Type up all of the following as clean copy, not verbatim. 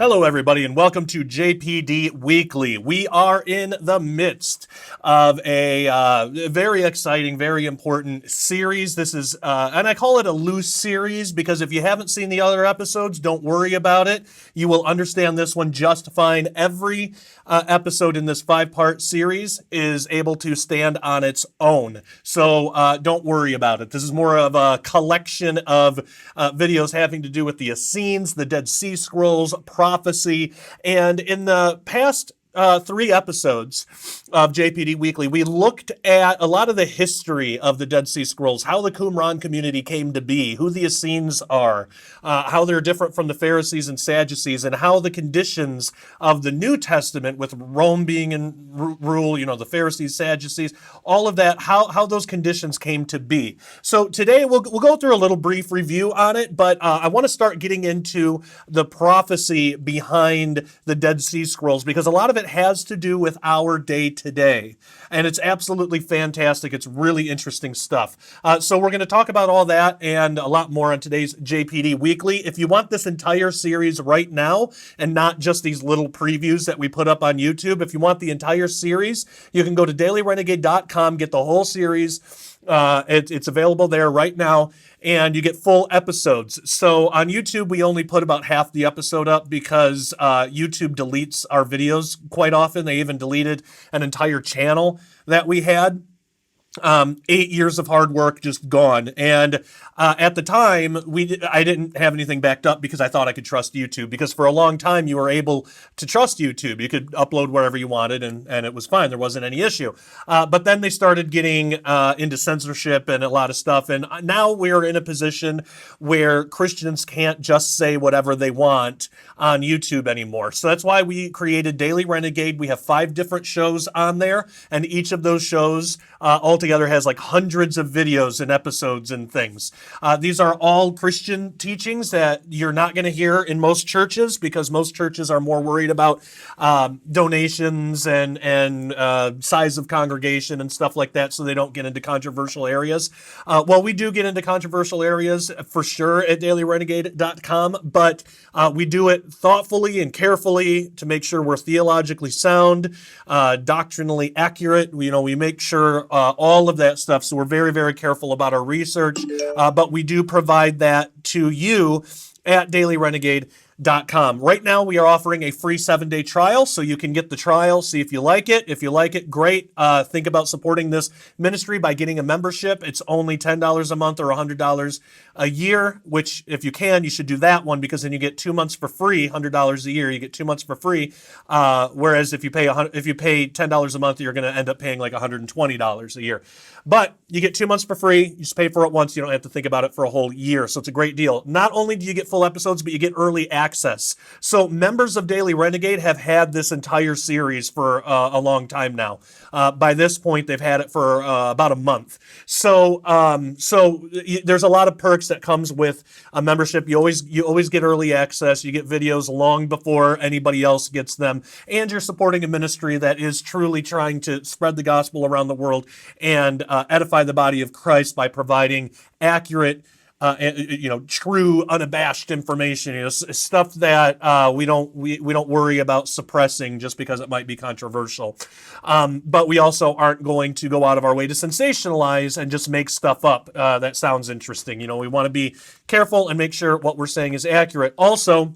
Hello, everybody, and welcome to JPD Weekly. We are in the midst of a very exciting, very important series. This is, and I call it a loose series because if you haven't seen the other episodes, don't worry about it. You will understand this one just fine. Every episode in this 5-part series is able to stand on its own. So don't worry about it. This is more of a collection of videos having to do with the Essenes, the Dead Sea Scrolls, prophecy, and in the past 3 episodes of JPD Weekly, we looked at a lot of the history of the Dead Sea Scrolls, how the Qumran community came to be, who the Essenes are, how they're different from the Pharisees and Sadducees, and how the conditions of the New Testament, with Rome being in rule, the Pharisees, Sadducees, all of that, how those conditions came to be. So today we'll go through a little brief review on it, but I want to start getting into the prophecy behind the Dead Sea Scrolls, because a lot of it has to do with our day today, and it's absolutely fantastic. It's really interesting stuff. So we're going to talk about all that and a lot more on today's JPD Weekly. If you want this entire series right now and not just these little previews that we put up on YouTube, if you want the entire series, you can go to dailyrenegade.com, get the whole series. It's available there right now, and you get full episodes. So on YouTube, we only put about half the episode up because YouTube deletes our videos quite often. They even deleted an entire channel that we had. 8 years of hard work just gone. And at the time, I didn't have anything backed up because I thought I could trust YouTube, because for a long time you were able to trust YouTube. You could upload wherever you wanted and it was fine. There wasn't any issue. But then they started getting into censorship and a lot of stuff. And now we're in a position where Christians can't just say whatever they want on YouTube anymore. So that's why we created Daily Renegade. We have 5 different shows on there, and each of those shows altogether has like hundreds of videos and episodes and things. These are all Christian teachings that you're not going to hear in most churches, because most churches are more worried about donations and size of congregation and stuff like that, so they don't get into controversial areas. Well, we do get into controversial areas for sure at dailyrenegade.com, but we do it thoughtfully and carefully to make sure we're theologically sound, doctrinally accurate. We make sure all of that stuff. So we're very, very careful about our research, but we do provide that to you at dailyrenegade.com. Right now, we are offering a free 7-day trial, so you can get the trial, see if you like it. If you like it, great. Think about supporting this ministry by getting a membership. It's only $10 a month or $100 a year, which if you can, you should do that one, because then you get 2 months for free. $100 a year, you get 2 months for free. Whereas if you pay $10 a month, you're going to end up paying like $120 a year. But you get 2 months for free. You just pay for it once. You don't have to think about it for a whole year. So it's a great deal. Not only do you get full episodes, but you get early access. So members of Daily Renegade have had this entire series for a long time now. By this point, they've had it for about a month. So there's a lot of perks that comes with a membership. You always get early access. You get videos long before anybody else gets them, and you're supporting a ministry that is truly trying to spread the gospel around the world and edify the body of Christ by providing accurate, true, unabashed information. Stuff that we don't worry about suppressing just because it might be controversial. But we also aren't going to go out of our way to sensationalize and just make stuff up that sounds interesting. We want to be careful and make sure what we're saying is accurate. Also,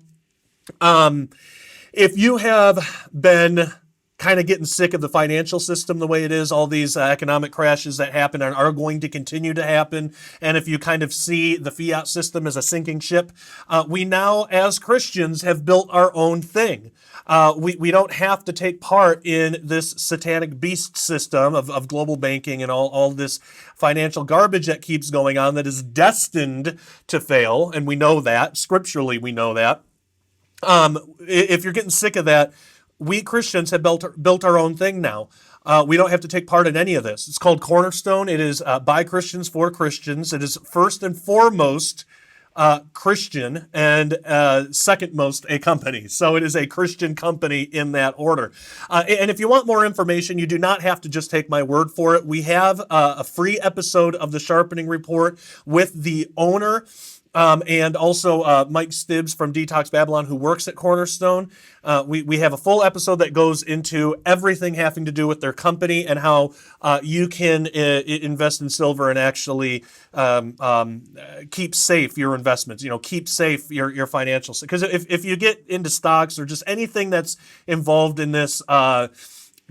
if you have been kind of getting sick of the financial system the way it is, all these economic crashes that happen and are going to continue to happen, and if you kind of see the fiat system as a sinking ship, we now, as Christians, have built our own thing. We don't have to take part in this satanic beast system of global banking and all this financial garbage that keeps going on that is destined to fail, and we know that. Scripturally, we know that. If you're getting sick of that, we Christians have built our own thing now. We don't have to take part in any of this. It's called Cornerstone. It is by Christians for Christians. It is first and foremost Christian, and second most a company. So it is a Christian company in that order. And if you want more information, you do not have to just take my word for it. We have a free episode of the Sharpening Report with the owner And also Mike Stibbs from Detox Babylon, who works at Cornerstone. We have a full episode that goes into everything having to do with their company and how you can invest in silver and actually keep safe your investments. Keep safe your financials. Because if you get into stocks or just anything that's involved in this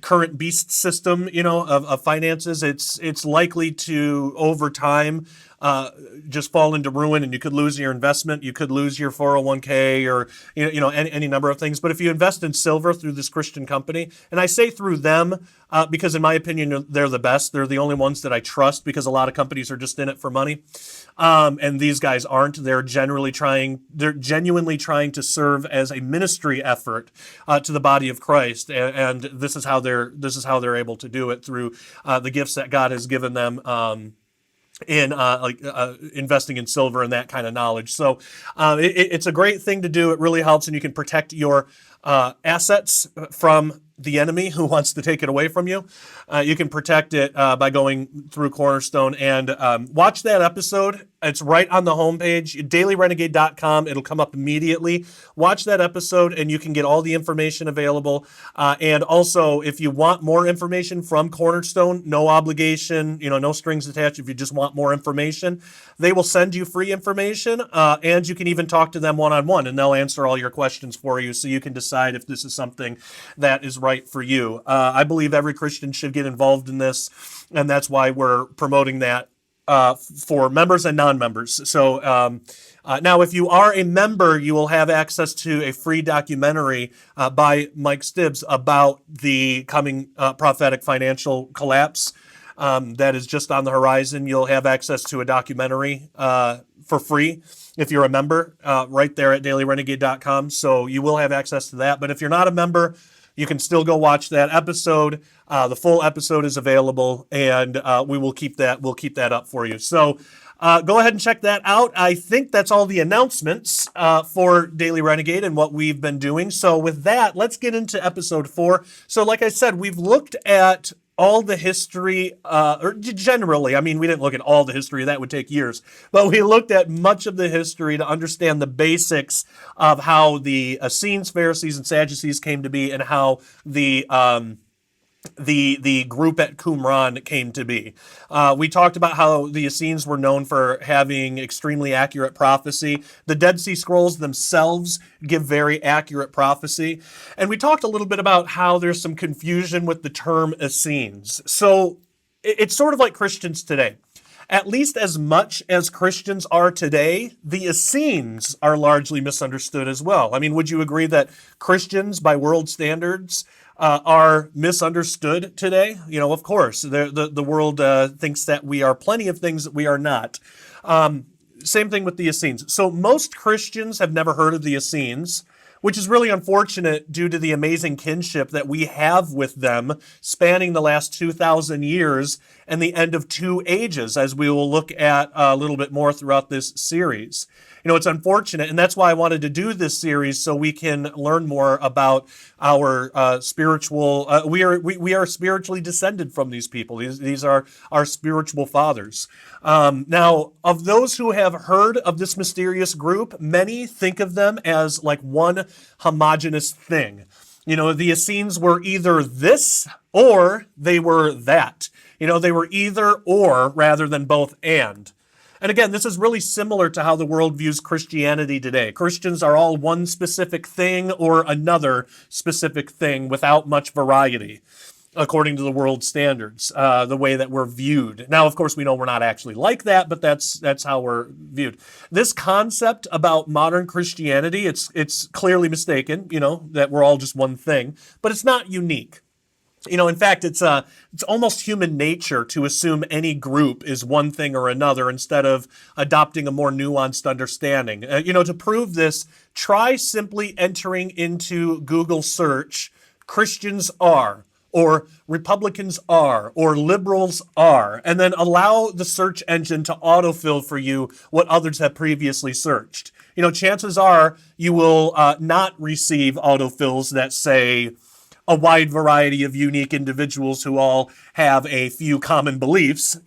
current beast system, of finances, it's likely to over time just fall into ruin, and you could lose your investment. You could lose your 401k or any number of things. But if you invest in silver through this Christian company, and I say through them because in my opinion they're the best. They're the only ones that I trust, because a lot of companies are just in it for money, and these guys aren't. They're genuinely trying to serve as a ministry effort to the body of Christ, and this is how they're able to do it through the gifts that God has given them. In investing in silver and that kind of knowledge. So it's a great thing to do. It really helps, and you can protect your assets from the enemy who wants to take it away from you. You can protect it by going through Cornerstone, and watch that episode. It's right on the homepage, dailyrenegade.com. It'll come up immediately. Watch that episode, and you can get all the information available. And also, if you want more information from Cornerstone, no obligation, no strings attached. If you just want more information, they will send you free information, and you can even talk to them one-on-one, and they'll answer all your questions for you, so you can decide if this is something that is right for you. I believe every Christian should get involved in this, and that's why we're promoting that for members and non-members. So now, if you are a member, you will have access to a free documentary by Mike Stibbs about the coming prophetic financial collapse that is just on the horizon. You'll have access to a documentary for free if you're a member right there at dailyrenegade.com. So you will have access to that. But if you're not a member, you can still go watch that episode. The full episode is available, and we will keep that. We'll keep that up for you. So go ahead and check that out. I think that's all the announcements for Daily Renegade and what we've been doing. So with that, let's get into episode 4. So like I said, we've looked at all the history, or generally, I mean, we didn't look at all the history, that would take years, but we looked at much of the history to understand the basics of how the Essenes, Pharisees, and Sadducees came to be, and how the group at Qumran came to be. We talked about how the Essenes were known for having extremely accurate prophecy. The Dead Sea Scrolls themselves give very accurate prophecy. And we talked a little bit about how there's some confusion with the term Essenes. So it's sort of like Christians today. At least as much as Christians are today, the Essenes are largely misunderstood as well. I mean, would you agree that Christians, by world standards, are misunderstood today? Of course, the world thinks that we are plenty of things that we are not. Same thing with the Essenes. So most Christians have never heard of the Essenes, which is really unfortunate due to the amazing kinship that we have with them spanning the last 2,000 years and the end of 2 ages, as we will look at a little bit more throughout this series. It's unfortunate, and that's why I wanted to do this series, so we can learn more about our spiritual. We are spiritually descended from these people. These are our spiritual fathers. Now, of those who have heard of this mysterious group, many think of them as like one homogeneous thing. The Essenes were either this or they were that. They were either or rather than both and. And again, this is really similar to how the world views Christianity today. Christians are all one specific thing or another specific thing without much variety, according to the world standards, the way that we're viewed. Now, of course, we know we're not actually like that, but that's how we're viewed. This concept about modern Christianity, it's clearly mistaken, that we're all just one thing, but it's not unique. In fact, it's almost human nature to assume any group is one thing or another instead of adopting a more nuanced understanding. To prove this, try simply entering into Google search, Christians are, or Republicans are, or liberals are, and then allow the search engine to autofill for you what others have previously searched. Chances are you will not receive autofills that say a wide variety of unique individuals who all have a few common beliefs.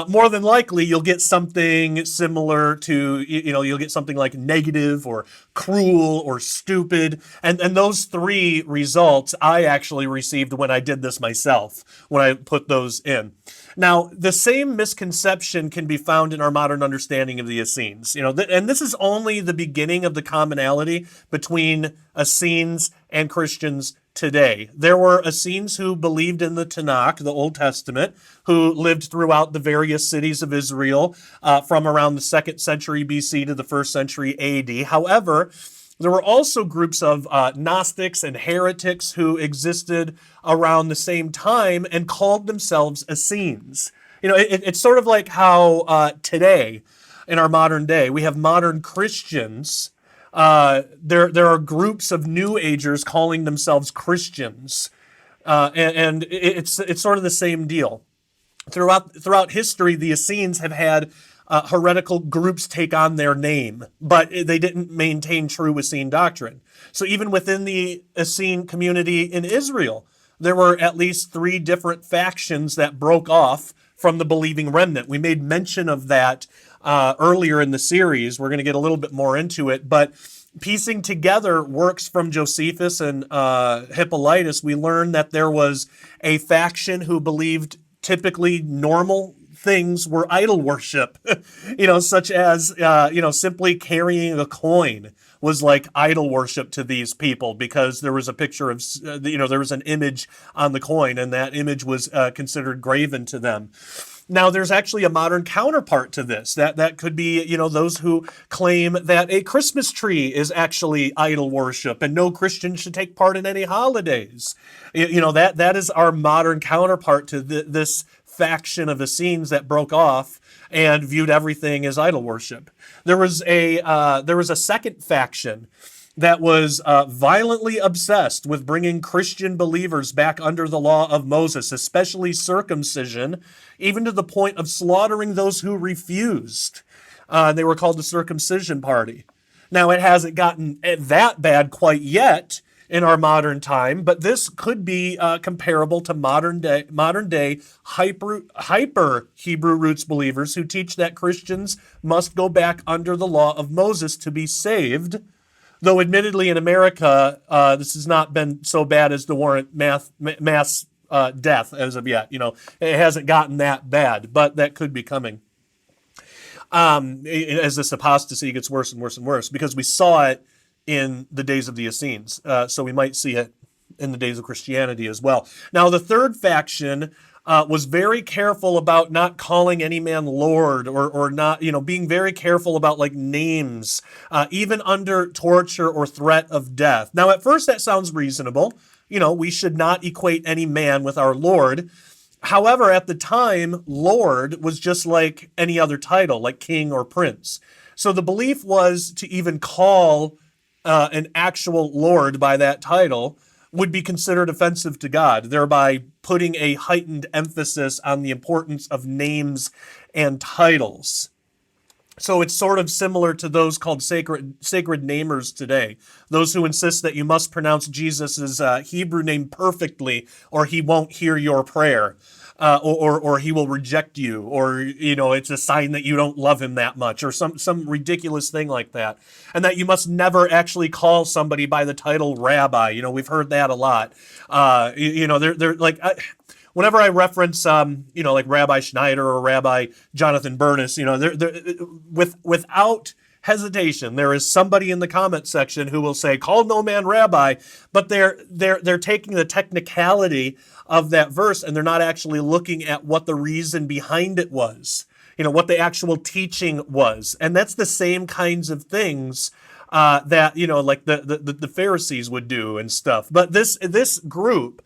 more than likely you'll get something similar to, you'll get something like negative or cruel or stupid. And those three results I actually received when I did this myself, when I put those in. Now, the same misconception can be found in our modern understanding of the Essenes. And this is only the beginning of the commonality between Essenes and Christians today. There were Essenes who believed in the Tanakh, the Old Testament, who lived throughout the various cities of Israel from around the 2nd century BC to the 1st century AD. However, there were also groups of Gnostics and heretics who existed around the same time and called themselves Essenes. It's sort of like how today, in our modern day, we have modern Christians. There are groups of New Agers calling themselves Christians, and it's sort of the same deal. Throughout history, the Essenes have had heretical groups take on their name, but they didn't maintain true Essene doctrine. So even within the Essene community in Israel, there were at least 3 different factions that broke off from the believing remnant. We made mention of that earlier in the series. We're going to get a little bit more into it, but piecing together works from Josephus and Hippolytus, we learn that there was a faction who believed typically normal things were idol worship, such as, simply carrying a coin was like idol worship to these people because there was a picture of, there was an image on the coin and that image was considered graven to them. Now, there's actually a modern counterpart to this. That could be, those who claim that a Christmas tree is actually idol worship and no Christian should take part in any holidays. That is our modern counterpart to this faction of Essenes that broke off and viewed everything as idol worship. There was a second faction that was violently obsessed with bringing Christian believers back under the law of Moses, especially circumcision, even to the point of slaughtering those who refused. They were called the Circumcision Party. Now, it hasn't gotten that bad quite yet in our modern time, but this could be comparable to modern day hyper Hebrew roots believers who teach that Christians must go back under the law of Moses to be saved. Though admittedly in America, this has not been so bad as to warrant mass death as of yet. It hasn't gotten that bad, but that could be coming. As this apostasy gets worse and worse and worse, because we saw it in the days of the Essenes. So we might see it in the days of Christianity as well. Now, the third faction was very careful about not calling any man Lord or not, being very careful about like names, even under torture or threat of death. Now, at first that sounds reasonable. We should not equate any man with our Lord. However, at the time, Lord was just like any other title, like king or prince. So the belief was to even call an actual Lord by that title would be considered offensive to God, thereby putting a heightened emphasis on the importance of names and titles. So it's sort of similar to those called sacred namers today, those who insist that you must pronounce Jesus' Hebrew name perfectly or he won't hear your prayer. Or he will reject you, or it's a sign that you don't love him that much, or some ridiculous thing like that, and that you must never actually call somebody by the title rabbi. We've heard that a lot. They're like. Whenever I reference, like Rabbi Schneider or Rabbi Jonathan Bernis, without hesitation, there is somebody in the comment section who will say, "Call no man rabbi," but they're taking the technicality of that verse and they're not actually looking at what the reason behind it was, what the actual teaching was, and that's the same kinds of things that like the Pharisees would do and stuff. But this group.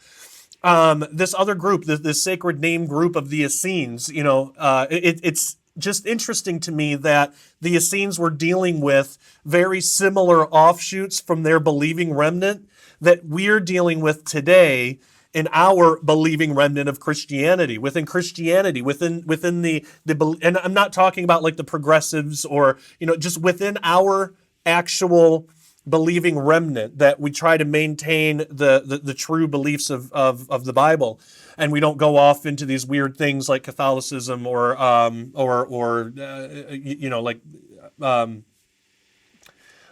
This other group, this sacred name group of the Essenes, it's just interesting to me that the Essenes were dealing with very similar offshoots from their believing remnant that we're dealing with today in our believing remnant of Christianity. Within the and I'm not talking about like the progressives or, just within our actual believing remnant, that we try to maintain the true beliefs of the Bible, and we don't go off into these weird things like Catholicism or like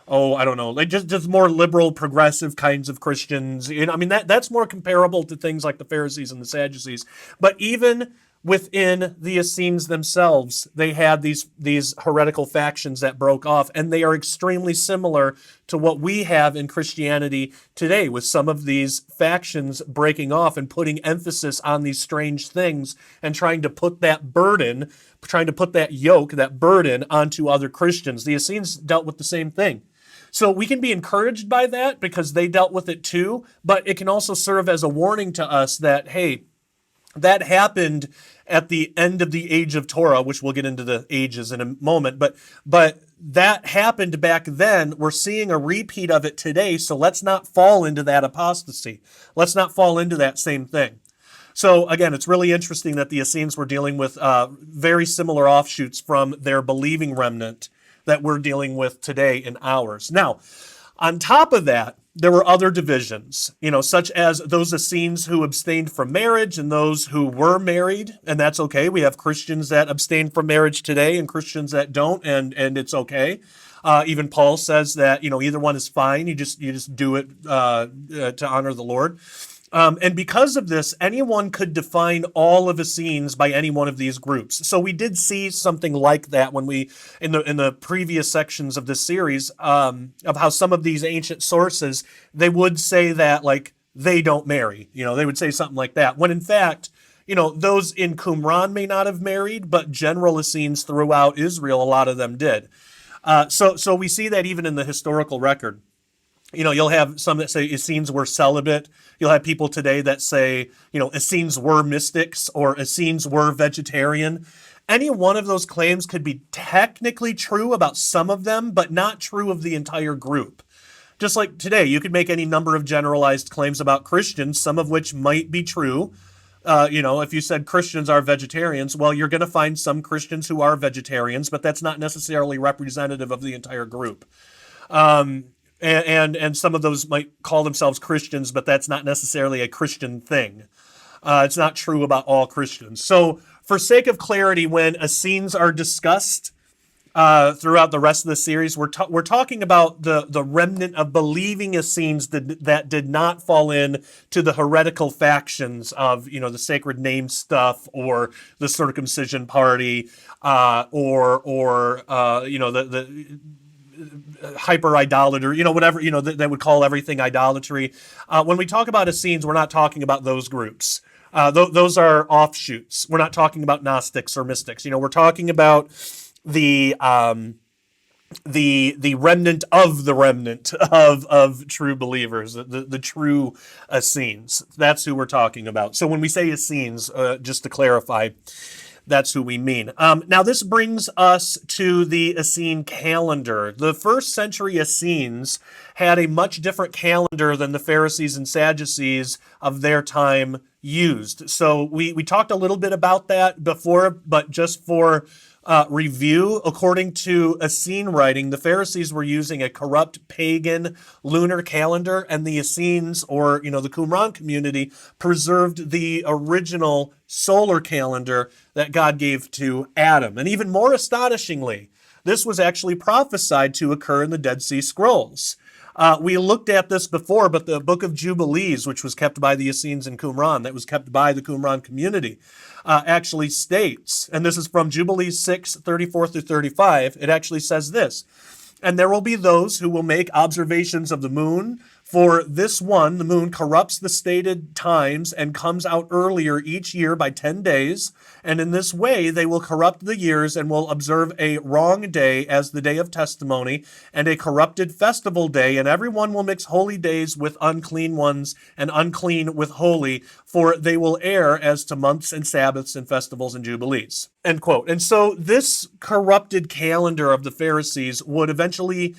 I don't know, like just more liberal, progressive kinds of Christians. I mean, that's more comparable to things like the Pharisees and the Sadducees. But even within the Essenes themselves, they had these heretical factions that broke off, and they are extremely similar to what we have in Christianity today, with some of these factions breaking off and putting emphasis on these strange things and trying to put that burden, trying to put that yoke, that burden onto other Christians. The Essenes dealt with the same thing. So we can be encouraged by that because they dealt with it too, but it can also serve as a warning to us that, hey, that happened at the end of the age of Torah, which we'll get into the ages in a moment, but that happened back then. We're seeing a repeat of it today, so let's not fall into that apostasy. Let's not fall into that same thing. So again, it's really interesting that the Essenes were dealing with very similar offshoots from their believing remnant that we're dealing with today in ours. Now, on top of that, there were other divisions, such as those Essenes who abstained from marriage and those who were married, and that's okay. We have Christians that abstain from marriage today and Christians that don't, and it's okay. Even Paul says that, either one is fine. You just do it to honor the Lord. And because of this, anyone could define all of Essenes by any one of these groups. So we did see something like that when we, in the previous sections of this series, of how some of these ancient sources, they would say that, like, they don't marry. They would say something like that. When in fact, those in Qumran may not have married, but general Essenes throughout Israel, a lot of them did. So we see that even in the historical record. You'll have some that say Essenes were celibate. You'll have people today that say, Essenes were mystics or Essenes were vegetarian. Any one of those claims could be technically true about some of them, but not true of the entire group. Just like today, you could make any number of generalized claims about Christians, some of which might be true. If you said Christians are vegetarians, well, you're going to find some Christians who are vegetarians, but that's not necessarily representative of the entire group. And some of those might call themselves Christians, but that's not necessarily a Christian thing. It's not true about all Christians. So for sake of clarity, when Essenes are discussed throughout the rest of the series, we're talking about the remnant of believing Essenes that did not fall in to the heretical factions of, the sacred name stuff or the circumcision party or the hyper idolater, whatever, they would call everything idolatry. When we talk about Essenes, we're not talking about those groups. Those are offshoots. We're not talking about Gnostics or mystics. We're talking about the remnant of the remnant of true believers, the true Essenes. That's who we're talking about. So when we say Essenes, just to clarify, that's who we mean. Now, this brings us to the Essene calendar. The first century Essenes had a much different calendar than the Pharisees and Sadducees of their time used. So we talked a little bit about that before, but just for review, according to Essene writing, the Pharisees were using a corrupt pagan lunar calendar, and the Essenes, or the Qumran community, preserved the original solar calendar that God gave to Adam. And even more astonishingly, this was actually prophesied to occur in the Dead Sea Scrolls. We looked at this before, but the Book of Jubilees, which was kept by the Essenes in Qumran, that was kept by the Qumran community, actually states, and this is from Jubilees 6:34 through 35, it actually says this: "And there will be those who will make observations of the moon, for this one, the moon, corrupts the stated times and comes out earlier each year by 10 days. And in this way, they will corrupt the years and will observe a wrong day as the day of testimony and a corrupted festival day. And everyone will mix holy days with unclean ones and unclean with holy, for they will err as to months and Sabbaths and festivals and jubilees." End quote. And so this corrupted calendar of the Pharisees would eventually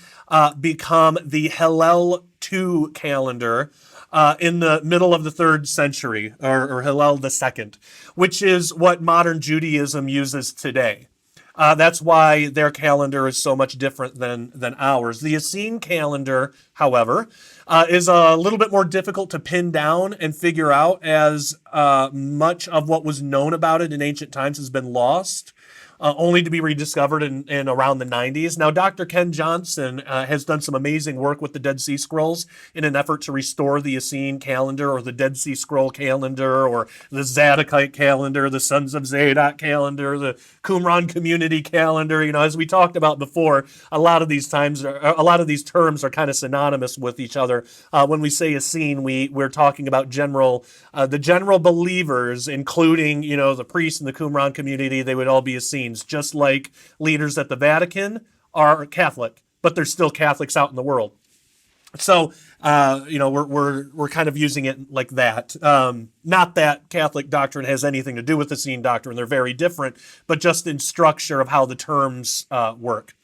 become the Hillel II calendar in the middle of the 3rd century, or Hillel II, which is what modern Judaism uses today. That's why their calendar is so much different than ours. The Essene calendar, however, is a little bit more difficult to pin down and figure out, as much of what was known about it in ancient times has been lost. Only to be rediscovered in around the 90s. Now, Dr. Ken Johnson has done some amazing work with the Dead Sea Scrolls in an effort to restore the Essene calendar, or the Dead Sea Scroll calendar, or the Zadokite calendar, the Sons of Zadok calendar, the Qumran community calendar. As we talked about before, a lot of these terms are kind of synonymous with each other. When we say Essene, we're talking about the general believers, including the priests in the Qumran community. They would all be Essenes. Just like leaders at the Vatican are Catholic, but they're still Catholics out in the world. So, we're kind of using it like that. Not that Catholic doctrine has anything to do with the Essene doctrine; they're very different, but just in structure of how the terms work.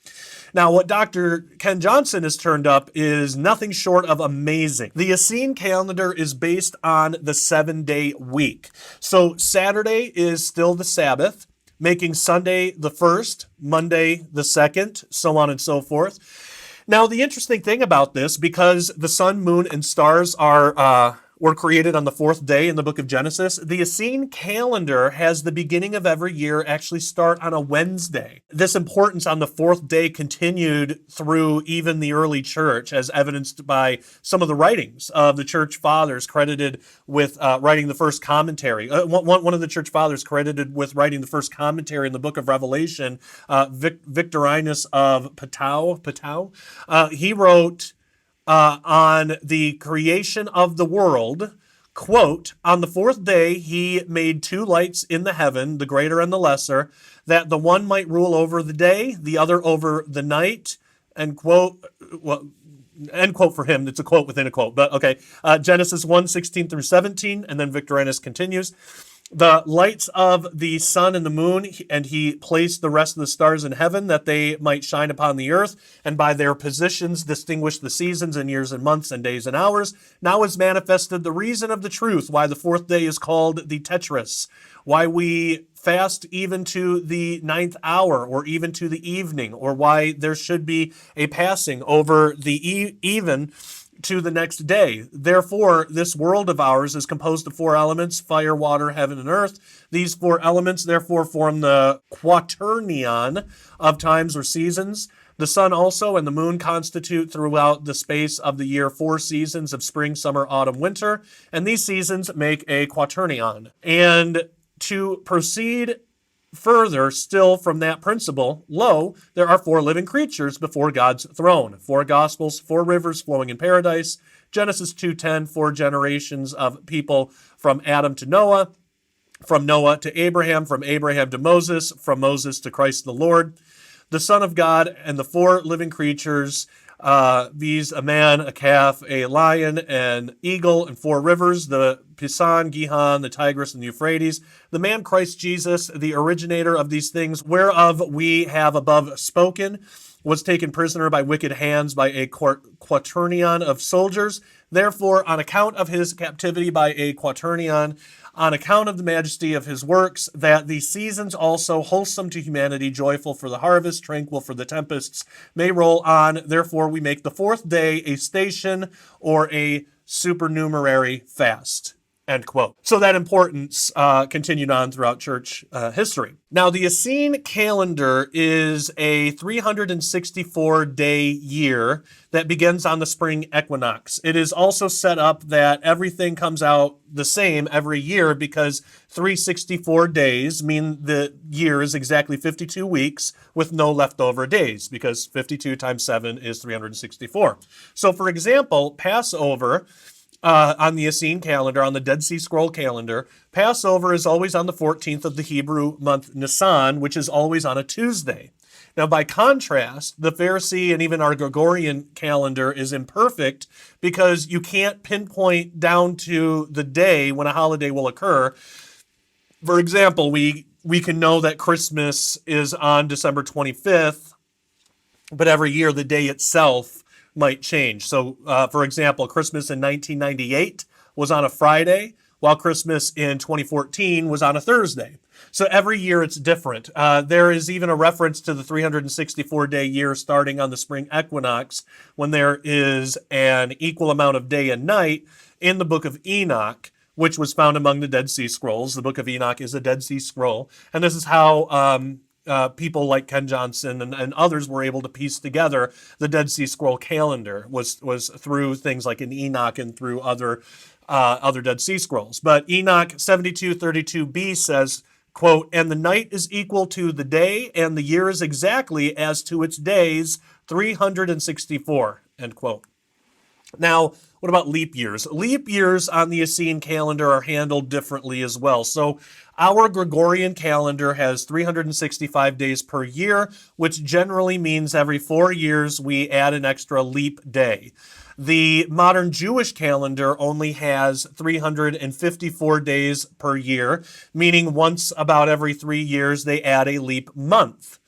Now, what Dr. Ken Johnson has turned up is nothing short of amazing. The Essene calendar is based on the 7-day week. So Saturday is still the Sabbath, making Sunday the 1st, Monday the 2nd, so on and so forth. Now, the interesting thing about this, because the sun, moon, and stars were created on the 4th day in the book of Genesis, the Essene calendar has the beginning of every year actually start on a Wednesday. This importance on the 4th day continued through even the early church, as evidenced by some of the writings of the church fathers credited with writing the first commentary. One of the church fathers credited with writing the first commentary in the book of Revelation, Victorinus of Patau. He wrote on the creation of the world, quote, "On the 4th day he made 2 lights in the heaven, the greater and the lesser, that the one might rule over the day, the other over the night," end quote. Well, end quote for him. It's a quote within a quote, but okay. Genesis 1:16 through 17, and then Victorinus continues. "The lights of the sun and the moon, and he placed the rest of the stars in heaven, that they might shine upon the earth, and by their positions distinguish the seasons and years and months and days and hours. Now is manifested the reason of the truth, why the 4th day is called the Tetris, why we fast even to the 9th hour, or even to the evening, or why there should be a passing over the even to the next day. Therefore, this world of ours is composed of 4 elements, fire, water, heaven, and earth. These 4 elements, therefore, form the quaternion of times or seasons. The sun also and the moon constitute throughout the space of the year 4 seasons of spring, summer, autumn, winter, and these seasons make a quaternion." And to proceed further still from that principle, lo, there are 4 living creatures before God's throne, 4 gospels, 4 rivers flowing in paradise, Genesis 2:10, 4 generations of people from Adam to Noah, from Noah to Abraham, from Abraham to Moses, from Moses to Christ the Lord, the Son of God, and the 4 living creatures, viz. A man, a calf, a lion, an eagle, and 4 rivers, the Pison, Gihon, the Tigris, and the Euphrates, the man Christ Jesus, the originator of these things, whereof we have above spoken, was taken prisoner by wicked hands by a quaternion of soldiers. Therefore, on account of his captivity by a quaternion, on account of the majesty of his works, that the seasons also, wholesome to humanity, joyful for the harvest, tranquil for the tempests, may roll on. Therefore, we make the 4th day a station, or a supernumerary fast. End quote. So that importance continued on throughout church history. Now, the Essene calendar is a 364-day year that begins on the spring equinox. It is also set up that everything comes out the same every year, because 364 days mean the year is exactly 52 weeks with no leftover days, because 52 times 7 is 364. So, for example, Passover, on the Essene calendar, on the Dead Sea Scroll calendar, Passover is always on the 14th of the Hebrew month Nisan, which is always on a Tuesday. Now, by contrast, the Pharisee and even our Gregorian calendar is imperfect, because you can't pinpoint down to the day when a holiday will occur. For example, we can know that Christmas is on December 25th, but every year the day itself might change. So, for example, Christmas in 1998 was on a Friday, while Christmas in 2014 was on a Thursday. So every year it's different. There is even a reference to the 364-day year starting on the spring equinox, when there is an equal amount of day and night in the book of Enoch, which was found among the Dead Sea Scrolls. The book of Enoch is a Dead Sea Scroll. And this is how people like Ken Johnson and others were able to piece together the Dead Sea Scroll calendar, was through things like in Enoch and through other Dead Sea Scrolls. But Enoch 72:32b says, quote, "And the night is equal to the day, and the year is exactly as to its days, 364, end quote. Now, what about leap years? Leap years on the Essene calendar are handled differently as well. So our Gregorian calendar has 365 days per year, which generally means every 4 years we add an extra leap day. The modern Jewish calendar only has 354 days per year, meaning once about every 3 years they add a leap month.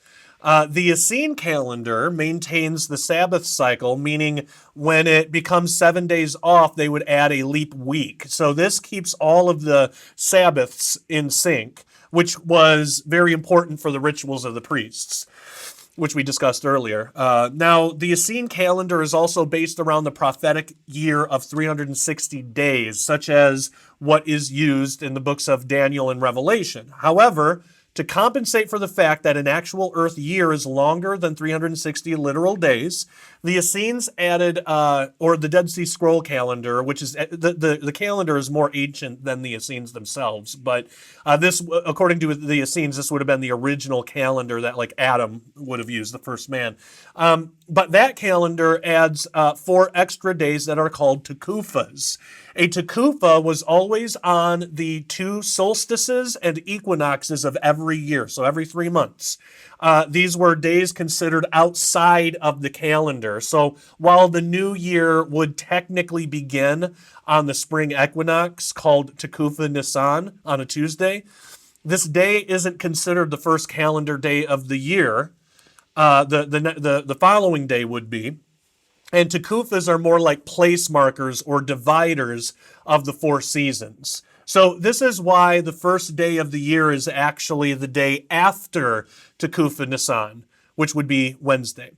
The Essene calendar maintains the Sabbath cycle, meaning when it becomes 7 days off, they would add a leap week. So this keeps all of the Sabbaths in sync, which was very important for the rituals of the priests, which we discussed earlier. Now, the Essene calendar is also based around the prophetic year of 360 days, such as what is used in the books of Daniel and Revelation. However, to compensate for the fact that an actual Earth year is longer than 360 literal days, the Essenes added, or the Dead Sea Scroll calendar, which is, the calendar is more ancient than the Essenes themselves, but this, according to the Essenes, this would have been the original calendar that like Adam would have used, the first man. But that calendar adds 4 extra days that are called tekufas. A tekufa was always on the 2 solstices and equinoxes of every year, so every 3 months. These were days considered outside of the calendar. So while the new year would technically begin on the spring equinox called Tekufa Nisan on a Tuesday, this day isn't considered the first calendar day of the year. The following day would be. And tekufas are more like place markers or dividers of the 4 seasons. So this is why the first day of the year is actually the day after Tekufa Nisan, which would be Wednesday.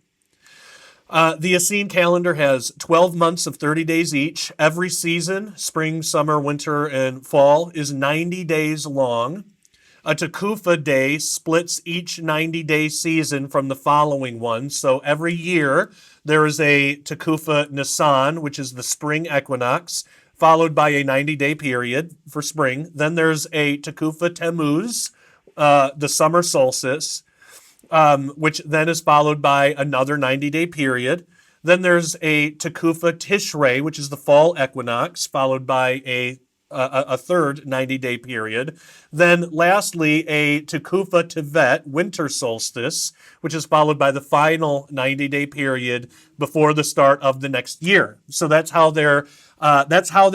The Essene calendar has 12 months of 30 days each. Every season, spring, summer, winter, and fall, is 90 days long. A Tekufa day splits each 90-day season from the following one. So every year, there is a Tekufa Nisan, which is the spring equinox, followed by a 90-day period for spring. Then there's a Tekufa Tammuz, the summer solstice, which then is followed by another 90-day period. Then there's a Tekufa Tishrei, which is the fall equinox, followed by a third 90-day period. Then lastly, a Tekufa Tevet, winter solstice, which is followed by the final 90-day period before the start of the next year. So that's how their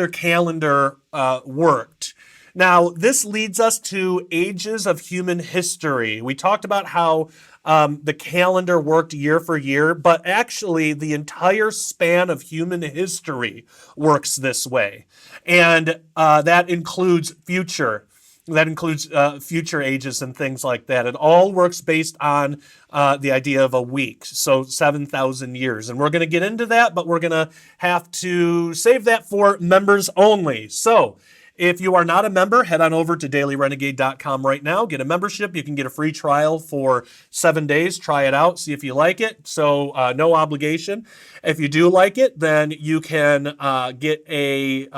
calendar worked. Now, this leads us to ages of human history. We talked about how the calendar worked year for year, but actually the entire span of human history works this way. And that includes future. That includes future ages and things like that. It all works based on the idea of a week, so 7,000 years. And we're going to get into that, but we're going to have to save that for members only. So if you are not a member, head on over to dailyrenegade.com right now. Get a membership. You can get a free trial for 7 days. Try it out. See if you like it. So no obligation. If you do like it, then you can get a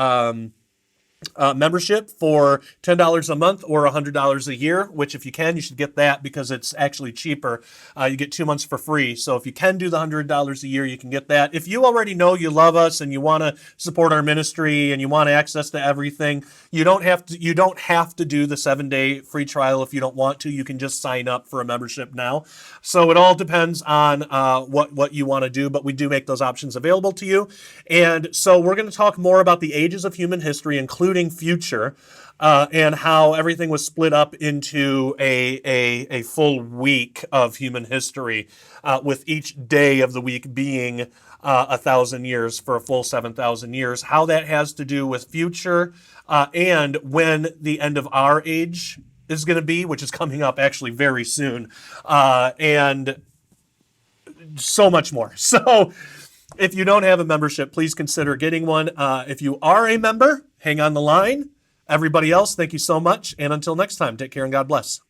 membership for $10 a month or $100 a year, which if you can, you should get that because it's actually cheaper. You get 2 months for free. So if you can do the $100 a year, you can get that. If you already know you love us and you want to support our ministry and you want access to everything, you don't have to do the 7-day free trial if you don't want to. You can just sign up for a membership now. So it all depends on what you want to do, but we do make those options available to you. And so we're going to talk more about the ages of human history, including including future, and how everything was split up into a full week of human history, with each day of the week being 1,000 years for a full 7,000 years. How that has to do with future, and when the end of our age is going to be, which is coming up actually very soon, and so much more. So if you don't have a membership, please consider getting one. If you are a member, hang on the line. Everybody else, thank you so much. And until next time, take care and God bless.